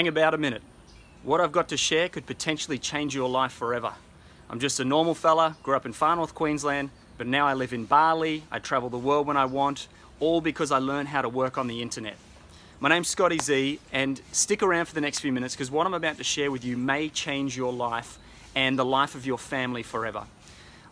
Hang about a minute. What I've got to share could potentially change your life forever. I'm just a normal fella, grew up in far north Queensland, but now I live in Bali, I travel the world when I want, all because I learned how to work on the internet. My name's Scotty Z, and stick around for the next few minutes because what I'm about to share with you may change your life and the life of your family forever.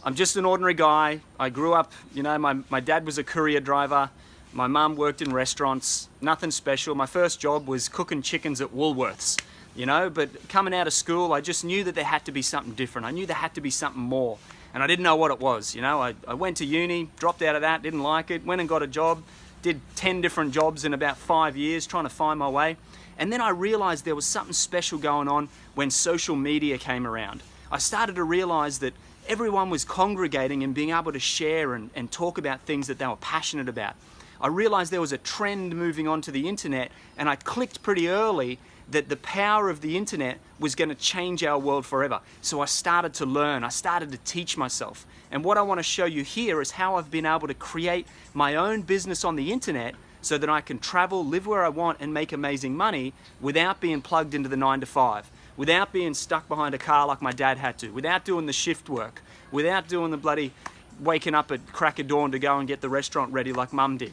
I'm just an ordinary guy. I grew up, my dad was a courier driver. My mum worked in restaurants, nothing special. My first job was cooking chickens at Woolworths, but coming out of school, I just knew that there had to be something different. I knew there had to be something more, and I didn't know what it was. I went to uni, dropped out of that, didn't like it, went and got a job, did 10 different jobs in about 5 years trying to find my way. And then I realized there was something special going on when social media came around. I started to realize that everyone was congregating and being able to share and talk about things that they were passionate about. I realized there was a trend moving onto the internet, and I clicked pretty early that the power of the internet was going to change our world forever. So I started to learn, I started to teach myself. And what I want to show you here is how I've been able to create my own business on the internet so that I can travel, live where I want, and make amazing money without being plugged into the 9 to 5, without being stuck behind a car like my dad had to, without doing the shift work, without doing the bloody waking up at crack of dawn to go and get the restaurant ready like mum did,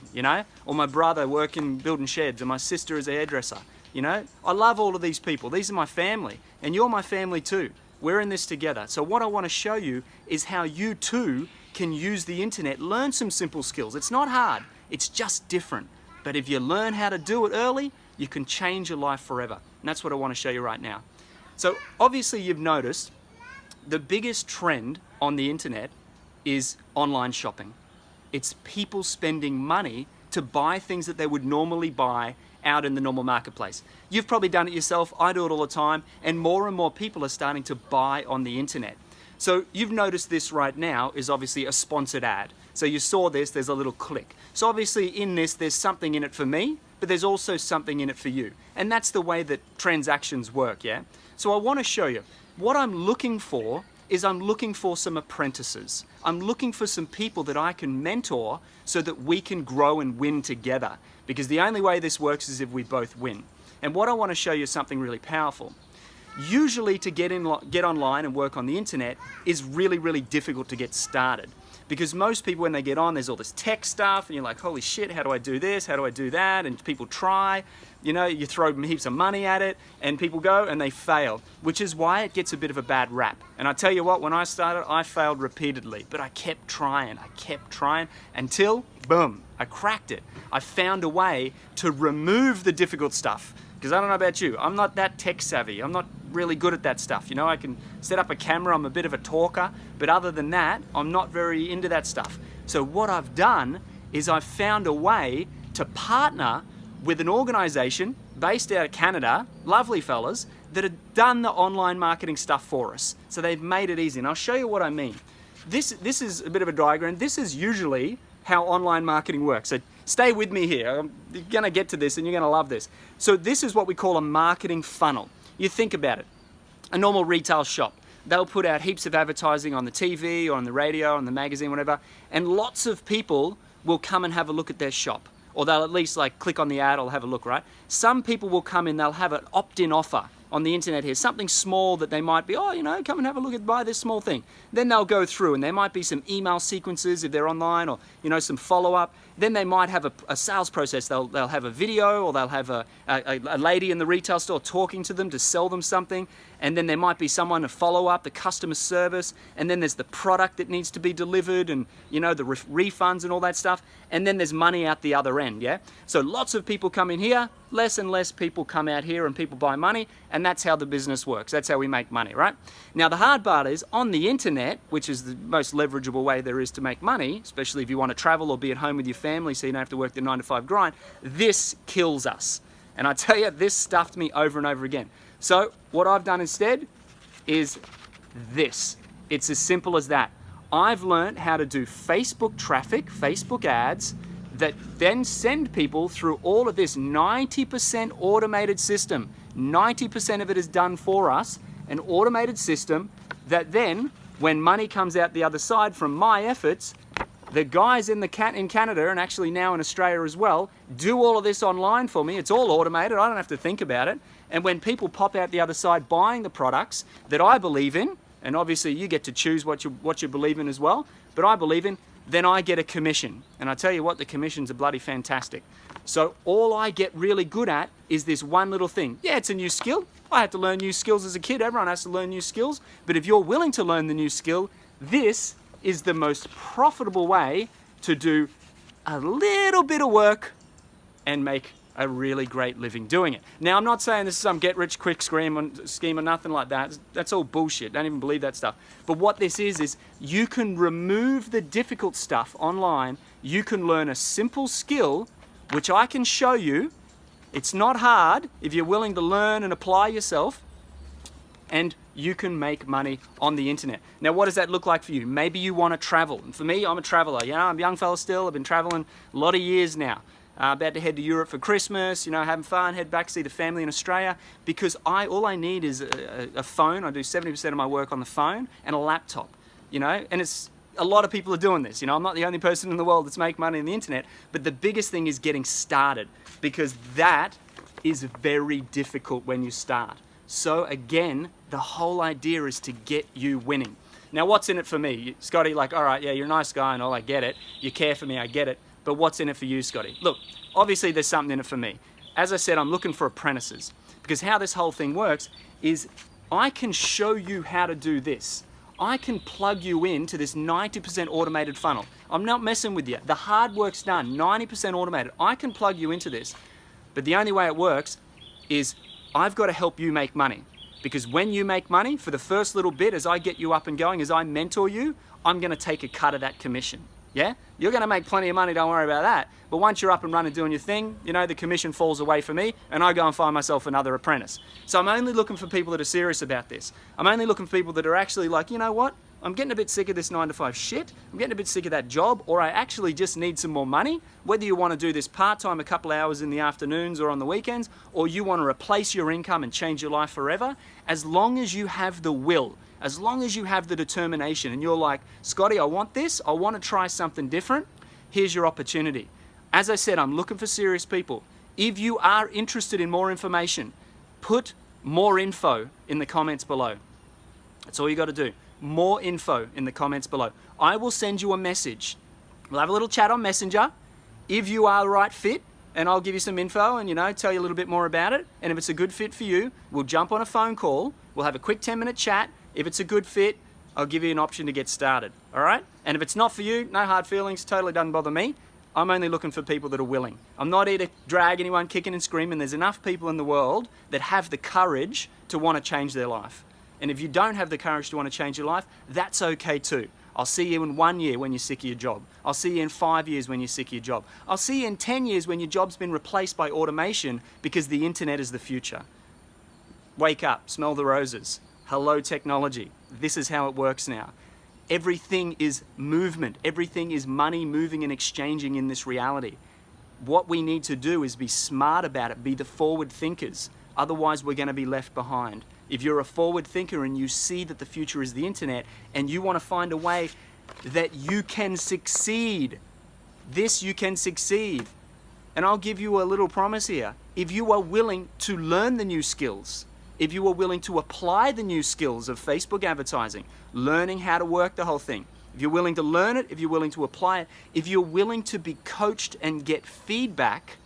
or my brother working building sheds, or my sister as a hairdresser. I love all of these people. These are my family, and you're my family too. We're in this together. So what I want to show you is how you too can use the internet, learn some simple skills. It's not hard, it's just different. But if you learn how to do it early, you can change your life forever. And that's what I want to show you right now. So obviously you've noticed the biggest trend on the internet is online shopping. It's people spending money to buy things that they would normally buy out in the normal marketplace. You've probably done it yourself, I do it all the time, and more people are starting to buy on the internet. So you've noticed this right now is obviously a sponsored ad. So you saw this, there's a little click. So obviously in this, there's something in it for me, but there's also something in it for you. And that's the way that transactions work, yeah? So I want to show you, what I'm looking for is I'm looking for some apprentices. I'm looking for some people that I can mentor so that we can grow and win together. Because the only way this works is if we both win. And what I want to show you is something really powerful. Usually to get online and work on the internet is really, really difficult to get started. Because most people, when they get on, there's all this tech stuff, and you're like, holy shit, how do I do this? How do I do that? And people try, you throw heaps of money at it, and people go and they fail, which is why it gets a bit of a bad rap. And I tell you what, when I started, I failed repeatedly, but I kept trying until, boom, I cracked it. I found a way to remove the difficult stuff. Because I don't know about you, I'm not that tech savvy. I'm not really good at that stuff. I can set up a camera, I'm a bit of a talker, but other than that, I'm not very into that stuff. So what I've done is I've found a way to partner with an organization based out of Canada, lovely fellas, that have done the online marketing stuff for us. So they've made it easy, and I'll show you what I mean. This is a bit of a diagram. This is usually how online marketing works. So stay with me here. You're gonna get to this and you're gonna love this. So this is what we call a marketing funnel. You think about it. A normal retail shop. They'll put out heaps of advertising on the TV or on the radio, on the magazine, whatever, and lots of people will come and have a look at their shop. Or they'll at least click on the ad or have a look, right? Some people will come in, they'll have an opt-in offer on the internet here, something small that they might be, come and have a look at, buy this small thing. Then they'll go through and there might be some email sequences if they're online, or some follow-up. Then they might have a sales process. They'll have a video, or they'll have a lady in the retail store talking to them to sell them something. And then there might be someone to follow up, the customer service, and then there's the product that needs to be delivered, and the refunds and all that stuff. And then there's money out the other end, yeah? So lots of people come in here, less and less people come out here, and people buy money, and that's how the business works. That's how we make money, right? Now the hard part is, on the internet, which is the most leverageable way there is to make money, especially if you want to travel or be at home with your family so you don't have to work the 9 to 5 grind, this kills us. And I tell you, this stuffed me over and over again. So what I've done instead is this. It's as simple as that. I've learned how to do Facebook traffic, Facebook ads, that then send people through all of this 90% automated system. 90% of it is done for us, an automated system that then, when money comes out the other side from my efforts, the guys in Canada, and actually now in Australia as well, do all of this online for me. It's all automated. I don't have to think about it. And when people pop out the other side buying the products that I believe in, and obviously you get to choose what you believe in as well, but I believe in, then I get a commission. And I tell you what, the commissions are bloody fantastic. So all I get really good at is this one little thing. Yeah, it's a new skill. I had to learn new skills as a kid. Everyone has to learn new skills. But if you're willing to learn the new skill, this is the most profitable way to do a little bit of work and make a really great living doing it. Now, I'm not saying this is some get-rich-quick scheme or nothing like that. That's all bullshit. Don't even believe that stuff. But what this is you can remove the difficult stuff online. You can learn a simple skill, which I can show you. It's not hard if you're willing to learn and apply yourself, and you can make money on the internet. Now, what does that look like for you? Maybe you want to travel. And for me, I'm a traveler. You know, I'm a young fella still. I've been traveling a lot of years now. About to head to Europe for Christmas, you know, having fun, head back, see the family in Australia, because all I need is a phone. I do 70% of my work on the phone, and a laptop, you know, and it's a lot of people are doing this. You know, I'm not the only person in the world that's making money on the internet, but the biggest thing is getting started, because that is very difficult when you start. So again, the whole idea is to get you winning. Now, what's in it for me? Scotty, like, all right, yeah, you're a nice guy and all, I get it. You care for me, I get it. But what's in it for you, Scotty? Look, obviously there's something in it for me. As I said, I'm looking for apprentices, because how this whole thing works is I can show you how to do this. I can plug you into this 90% automated funnel. I'm not messing with you. The hard work's done, 90% automated. I can plug you into this, but the only way it works is I've got to help you make money. Because when you make money, for the first little bit, as I get you up and going, as I mentor you, I'm going to take a cut of that commission. Yeah? You're going to make plenty of money, don't worry about that. But once you're up and running doing your thing, you know, the commission falls away from me and I go and find myself another apprentice. So I'm only looking for people that are serious about this. I'm only looking for people that are actually like, you know what? I'm getting a bit sick of this 9-to-5 shit. I'm getting a bit sick of that job, or I actually just need some more money. Whether you want to do this part-time a couple of hours in the afternoons or on the weekends, or you want to replace your income and change your life forever, as long as you have the will, as long as you have the determination and you're like, Scotty, I want this, I want to try something different, here's your opportunity. As I said, I'm looking for serious people. If you are interested in more information, put more info in the comments below. That's all you got to do. More info in the comments below. I will send you a message. We'll have a little chat on Messenger. If you are the right fit, and I'll give you some info and, you know, tell you a little bit more about it. And if it's a good fit for you, we'll jump on a phone call. We'll have a quick 10-minute chat. If it's a good fit, I'll give you an option to get started. All right? And if it's not for you, no hard feelings. Totally doesn't bother me. I'm only looking for people that are willing. I'm not here to drag anyone kicking and screaming. There's enough people in the world that have the courage to want to change their life. And if you don't have the courage to want to change your life, that's okay too. I'll see you in 1 year when you're sick of your job. I'll see you in 5 years when you're sick of your job. I'll see you in 10 years when your job's been replaced by automation, because the internet is the future. Wake up, smell the roses. Hello, technology. This is how it works now. Everything is movement. Everything is money moving and exchanging in this reality. What we need to do is be smart about it, be the forward thinkers. Otherwise, we're going to be left behind. If you're a forward thinker and you see that the future is the internet and you want to find a way that you can succeed, you can succeed. And I'll give you a little promise here. If you are willing to learn the new skills, if you are willing to apply the new skills of Facebook advertising, learning how to work the whole thing, if you're willing to learn it, if you're willing to apply it, if you're willing to be coached and get feedback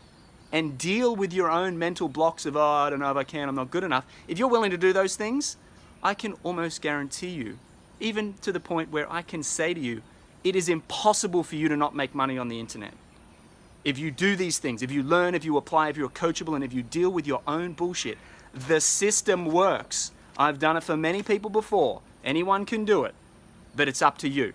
and deal with your own mental blocks of, oh, I don't know if I can, I'm not good enough. If you're willing to do those things, I can almost guarantee you, even to the point where I can say to you, it is impossible for you to not make money on the internet. If you do these things, if you learn, if you apply, if you're coachable, and if you deal with your own bullshit, the system works. I've done it for many people before. Anyone can do it, but it's up to you.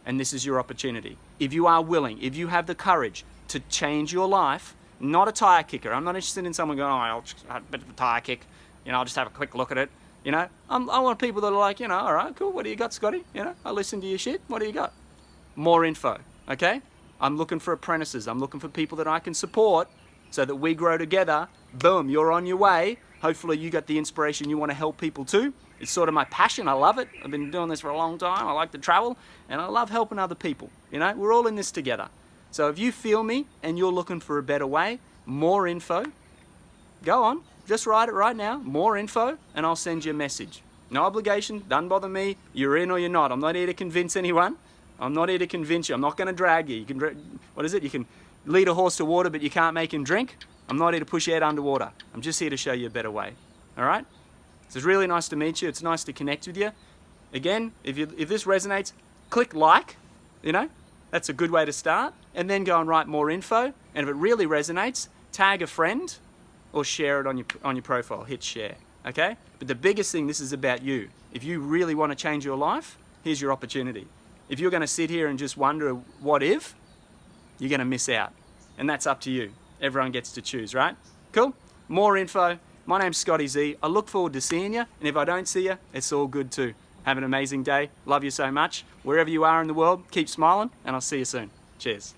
And this is your opportunity. If you are willing, if you have the courage to change your life, not a tire kicker. I'm not interested in someone going, oh, I'll just have a bit of a tire kick. You know, I'll just have a quick look at it. You know, I want people that are like, you know, all right, cool. What do you got, Scotty? You know, I listen to your shit. What do you got? More info, okay? I'm looking for apprentices. I'm looking for people that I can support so that we grow together. Boom, you're on your way. Hopefully you got the inspiration you want to help people too. It's sort of my passion. I love it. I've been doing this for a long time. I like to travel and I love helping other people. You know, we're all in this together. So if you feel me and you're looking for a better way, more info, go on, just write it right now, more info, and I'll send you a message. No obligation, doesn't bother me, you're in or you're not. I'm not here to convince anyone. I'm not here to convince you. I'm not going to drag you. You can, what is it? You can lead a horse to water, but you can't make him drink. I'm not here to push your head underwater. I'm just here to show you a better way. All right? So it's really nice to meet you. It's nice to connect with you. Again, if this resonates, click like, you know, that's a good way to start. And then go and write more info. And if it really resonates, tag a friend or share it on your profile. Hit share, okay? But the biggest thing, this is about you. If you really want to change your life, here's your opportunity. If you're going to sit here and just wonder what if, you're going to miss out. And that's up to you. Everyone gets to choose, right? Cool? More info. My name's Scotty Z. I look forward to seeing you. And if I don't see you, it's all good too. Have an amazing day. Love you so much. Wherever you are in the world, keep smiling, and I'll see you soon. Cheers.